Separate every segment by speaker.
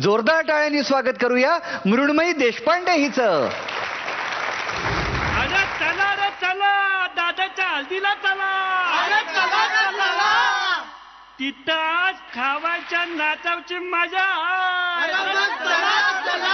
Speaker 1: जोरदार टाळ्यांनी स्वागत करूया मृण्मयी देशपांडे हिचं.
Speaker 2: अरे चला रे चला, दादाच्या हल्दीला चला. अरे चला चला, तिथं आज खावायच्या नाचावची मजा. चला चला.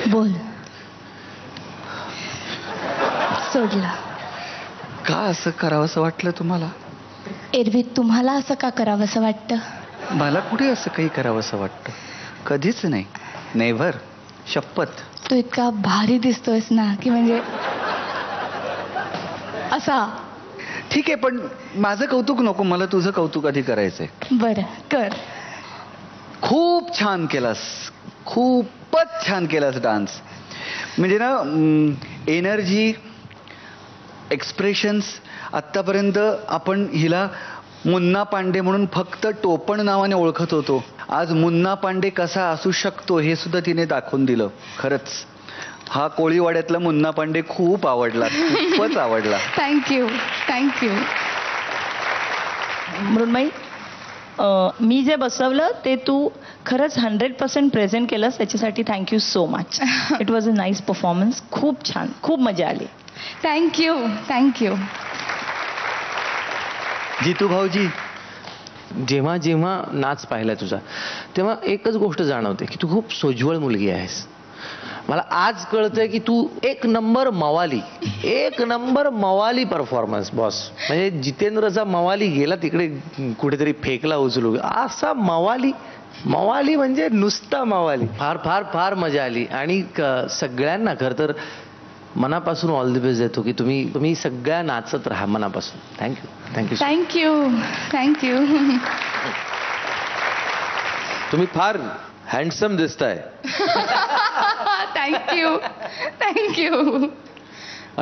Speaker 3: बोल. सोडला
Speaker 1: का? असं करावंसं वाटलं तुम्हाला?
Speaker 3: एरवी तुम्हाला असं का करावंसं वाटतं?
Speaker 1: मला कुठे असं काही करावंसं वाटतं? कधीच नाही. नेव्हर. शपथ.
Speaker 3: तू इतका भारी दिसतोयस ना की म्हणजे असा.
Speaker 1: ठीक आहे, पण माझं कौतुक नको, मला तुझं कौतुक आधी करायचंय.
Speaker 3: बरं कर.
Speaker 1: खूप छान केलास, खूपच छान केलास डान्स. म्हणजे ना, एनर्जी, एक्सप्रेशन्स. आत्तापर्यंत आपण हिला मुन्ना पांडे म्हणून फक्त टोपण नावाने ओळखत होतो. आज मुन्ना पांडे कसा असू शकतो हे सुद्धा तिने दाखवून दिलं. खरंच हा कोळीवाड्यातला मुन्ना पांडे खूप आवडला, खूपच आवडला.
Speaker 3: Thank you thank you.
Speaker 4: मृण्मयी, मी जे बसवलं ते तू खरंच 100% प्रेझेंट केलंस, त्याच्यासाठी thank you so much. It was a nice performance. खूप छान, खूप मजा आली.
Speaker 3: Thank you thank you.
Speaker 1: जितू भाऊजी,
Speaker 5: जेव्हा जेव्हा नाच पाहिला तुझा तेव्हा एकच गोष्ट जाणवते की तू खूप सोज्वळ मुलगी आहेस. मला आज कळतंय की तू एक नंबर मवाली परफॉर्मन्स बॉस. म्हणजे जितेंद्रचा मवाली गेला तिकडे कुठेतरी फेकला उचलू, असा मवाली म्हणजे नुसता मवाली. फार फार फार मजा आली. आणि सगळ्यांना खरं तर मनापासून ऑल द बेस्ट देतो की तुम्ही सगळ्या नाचत राहा मनापासून. थँक्यू.
Speaker 3: थँक्यू.
Speaker 6: तुम्ही फार हँडसम दिसताय.
Speaker 3: थँक्यू. थँक्यू.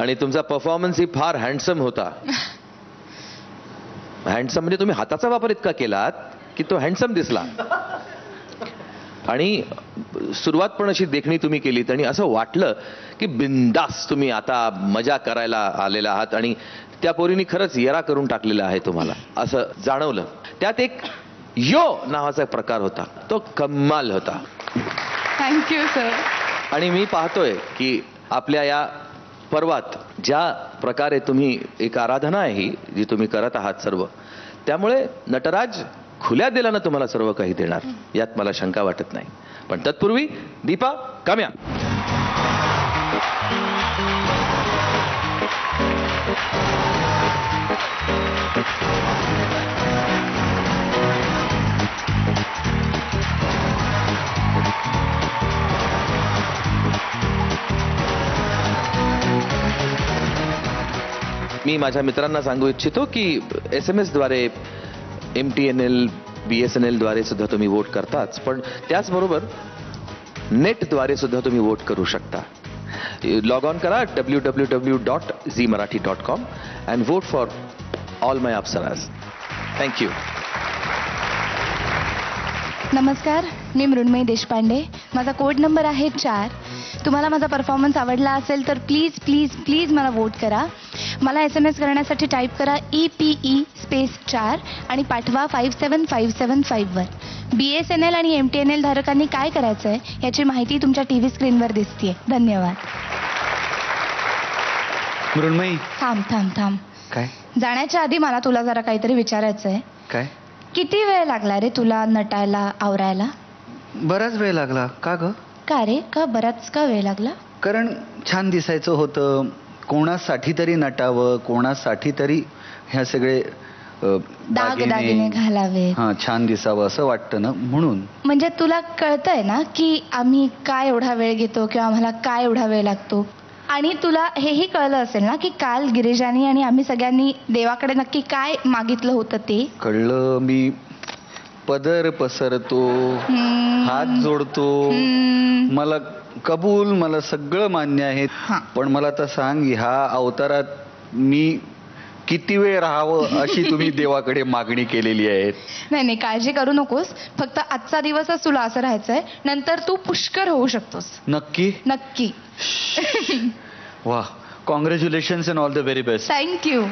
Speaker 6: आणि तुमचा परफॉर्मन्स ही फार हँडसम होता. हँडसम म्हणजे तुम्ही हाताचा वापर इतका केलात की तो हँडसम दिसला. आणि सुरुवात पण अशी देखणी तुम्ही केलीत आणि असं वाटलं की बिंदास तुम्ही आता मजा करायला आलेला आहात आणि त्या पोरीनी खरंच येरा करून टाकलेला आहे तुम्हाला असं जाणवलं. त्यात एक यो नावाचा प्रकार होता, तो कमाल होता.
Speaker 3: Thank you sir.
Speaker 6: आणि मी पाहतोय की आपल्या या पर्वात ज्या प्रकारे तुम्ही एक आराधना आहे ही जी तुम्ही करत आहात सर्व, त्यामुळे नटराज खुल्या दिलानं तुम्हाला सर्व काही देणार यात मला शंका वाटत नाही. पण तत्पूर्वी दीपा, काम्या, मी माझ्या मित्रांना सांगू इच्छितो की SMS द्वारे, MTNL, BSNL द्वारे सुद्धा तुम्ही वोट करताच, पण त्याचबरोबर नेटद्वारे सुद्धा तुम्ही वोट करू शकता. लॉग ऑन करा www.zmarathi.com and vote for all my apsaras. Thank you.
Speaker 3: नमस्कार, मी मृण्मयी देशपांडे. माझा कोड नंबर आहे 4. तुम्हाला माझा परफॉर्मन्स आवडला असेल तर प्लीज प्लीज प्लीज मला वोट करा. मला SMS करण्यासाठी टाईप करा EPE4 आणि पाठवा 57575 वर. BSNL आणि MTNL धारकांनी काय करायचं आहे याची माहिती तुमच्या TV स्क्रीनवर दिसतीये. धन्यवाद.
Speaker 1: मृण्मयी,
Speaker 3: थांब थांब थांब.
Speaker 1: काय
Speaker 3: जाण्याच्या आधी मला तुला जरा काहीतरी विचारायचं आहे.
Speaker 1: काय
Speaker 3: किती वेळ लागला रे तुला नटायला, आवरायला?
Speaker 1: बराच वेळ लागला. का ग?
Speaker 3: का रे, का बराच का वेळ लागला?
Speaker 1: कारण छान दिसायचं होतं, कोणासाठी तरी नटावं, कोणासाठी तरी ह्या सगळे
Speaker 3: दागिने घालावे,
Speaker 1: हा छान दिसावं असं वाटतं ना, म्हणून.
Speaker 3: म्हणजे तुला कळतंय ना की आम्ही काय एवढा वेळ घेतो किंवा आम्हाला काय एवढा वेळ लागतो. आणि तुला हेही कळलं असेल ना की काल गिरिजानी आणि आम्ही सगळ्यांनी देवाकडे नक्की काय मागितलं होतं ते.
Speaker 1: कळलं. मी पदर पसरतो, हात जोडतो, मला कबूल, मला सगळं मान्य आहे.
Speaker 3: हा.
Speaker 1: पण मला आता सांग, ह्या अवतारात मी किती वेळ राहावं अशी तुम्ही देवाकडे मागणी केलेली आहे?
Speaker 3: नाही नाही, काळजी करू नकोस. फक्त आजचा दिवसच तुला असं राहायचंय, नंतर तू पुष्कर होऊ शकतोस.
Speaker 1: नक्की?
Speaker 3: नक्की.
Speaker 1: वा, congratulations and all the very best.
Speaker 3: Thank you.